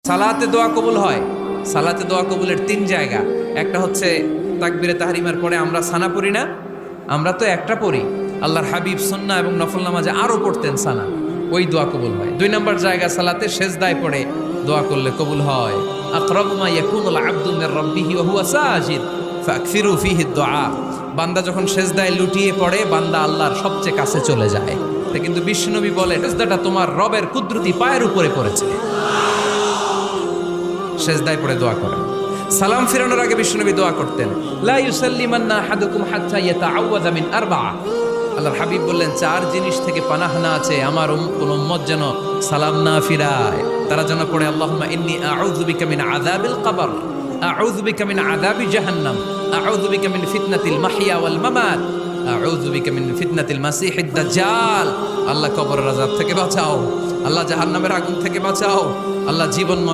সালাতে দোয়া কবুল হয়। সালাতে দোয়া কবুলের 3 জায়গা। একটা হচ্ছে তাকবীরে তাহরিমার পরে আমরা সানা পড়ি না, আমরা তো একটা পড়ি। আল্লাহর হাবিব সুন্নাহ এবং নফল নামাজে আরো পড়তেন সানা, ওই দোয়া কবুল হয়। 2 নম্বর জায়গা সালাতে সেজদায় পড়ে দোয়া করলে কবুল হয়। আকরাবু মা ইয়াকুনুল আবদু মির রাব্বিহি ওয়া হুয়া সাজিদ ফাকসিরু ফিহি দুআ। বান্দা যখন সেজদায় লুটিয়ে পড়ে বান্দা আল্লাহর সবচেয়ে কাছে চলে যায়। তা কিন্তু বিশ্বনবী বলে সেজদাটা তোমার রবের কুদরতি পায়ের উপরে পড়েছে। সেজদায় পড়ে দোয়া করেন। সালাম ফিরানোর আগে বিশ্বনবী দোয়া করতেন, লা ইউসাল্লিমান্না আহাদুকুম হাত্তা ইয়াতাআওয়াযা মিন আরবা'a। আল্লাহর হাবিব বললেন 4 জিনিস থেকে পানাহ না আছে আমার কোন উম্মত যেন সালাম না ফিরায়। তারা যেন পড়ে আল্লাহুম্মা ইন্নী আউযু বিকা মিন আযাবিল কবর, আউযু বিকা মিন আযাবি জাহান্নাম, আউযু বিকা মিন ফিতনাতিল মাহইয়া ওয়াল মামাত, আউযু বিকা মিন ফিতনাতিল মাসিহিদ দাজ্জাল। আল্লাহ কবরের আযাব থেকে বাঁচাও, আল্লাহ জাহান্নামের আগুন থেকে বাঁচাও, আল্লাহ জীবন